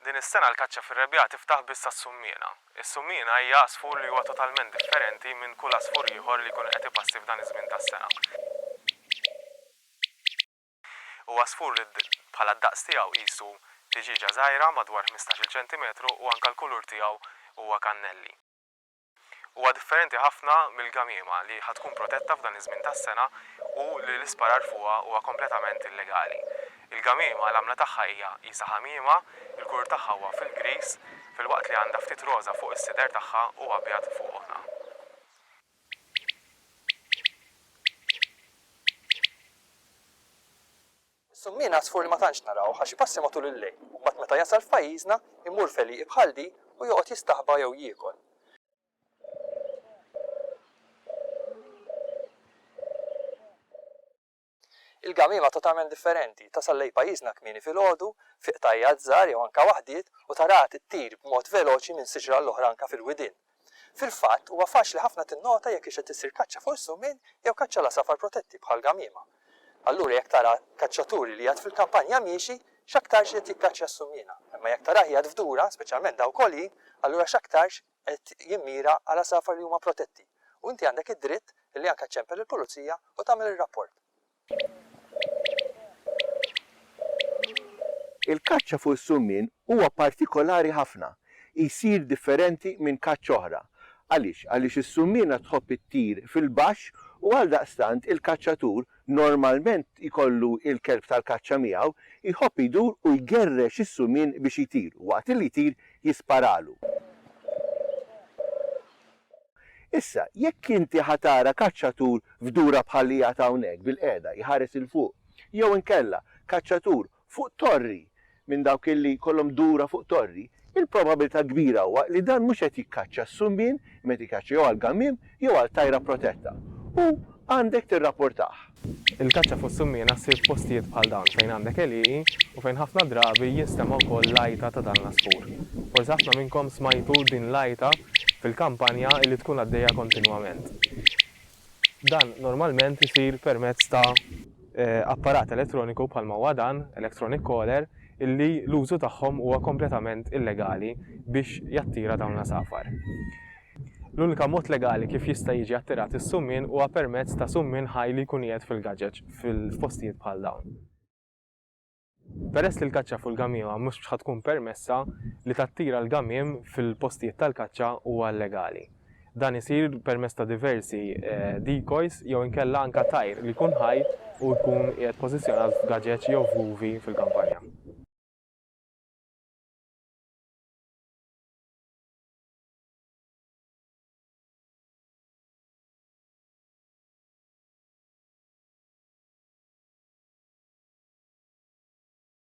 Din is-sena l-kaċċa fir-rebbiegħa tiftaħ biss tas-summiena. Is-summiena hija għasfur li huwa totalment differenti minn kull għasfur ieħor li jkun qed ipassi f'dan iż-żmien tas-sena. Huwa għasfur li bħala d-daqs tiegħu qisu diġiġa żgħira madwar 15 ċentimetru u anke l-kulur tiegħu huwa kannelli. Huwa differenti ħafna mill-gamiema li ħatkun protetta f'dan iż-żmien tas-sena u li l-isparar fuqha huwa kompletament illegali. Il-gamiema l-għamla tagħha hija qisha ħamiema, il-kulur tagħha huwa fil-gris, filwaqt li għandha ftit roża fuq is-sider tagħha u abjad fuq oħra. Is-summiena għasfur li ma tantx naraw ħax ipassi matul il-lejl, u mbagħad meta jasal f'pajjiżna imur feliq bħal di u joqgħod jistaħba jew jiekol. Il-gamiema totalment differenti, tasal lejn pajjiżna kmieni filgħodu, fi qtajjat żgħar jew anke waħdiet u taraha tittir b'mod veloċi minn siġra l-oħra anke fil-widien. Fil-fatt huwa faċli ħafna tinnota jekk qed issir kaċċa fuq is-summin jew kaċċa la safar protetti bħal gamiema. Allura jekk tara kaċċaturi li għad fil-kampanja miexi, x'aktarx qed jikkaċċja s-summiena. Imma jekk tara qiegħed f'dura, speċjalment dawk għolin, allura x'aktarx qed jimmira għal safar li huma protetti. U inti għandek id-dritt li anke ċempel il-pulizija u tagħmel ir-rapport. Il-kaċċa fuq is-summien huwa partikolari ħafna, jsir differenti minn kaċċa oħra. Għaliex? Għaliex is-summiena tħobb it-tir fil-baxx u għaldaqstant il-kaċċatur normalment ikollu il-kelb tal-kaċċa miegħu iħobb idur u jgerrex is-summien biex itir, waqt li jtir jisparalu. Issa, jekk inti ħatara kaċċatur f'dura bħalija ta' hawnhekk bil-qiegħda jħares il fuq, jew inkella kaċċatur fuq torri minn dawk illi kollhom dura fuq torri, il-probabilità kbira huwa li dan mhux qed jikkaċċa s-summien, meta jikkaċċa jew għal gamiem jew għal tajra protetta. U għandek tirrapportah. Il-kaċċa fuq is-summiena ssir f'postijiet bħal dawn fejn għandek eliqi u fejn ħafna drabi jinstema' wkoll lajta ta' dan l-asfur. Forsi ħafna minnkom smajtu din lajta fil-kampanja li tkun għaddejja kontinwament. Dan normalment isir permezz ta' apparat elettroniku bħalma huwa dan, electronic caller, illi l-użu tagħhom huwa kompletament illegali biex jattira dawn l-safar. L-unika mod legali kif jista' jiġi attirat is-summien huwa permezz ta' summien ħaj li jkun qiegħed fil-gaġeġ fil-postijiet bħal dawn. Peress li l-kaċċa fuq il-gamiema mhux tkun permessa li tattira l-gamiem fil-postijiet tal-kaċċa huwa legali. Dan isir permezz ta' diversi decoys jew inkella anke tajr li jkun ħaj u jkun qiegħed pożizzjonat f'gaġeġ jew f'uvi fil-kampanja.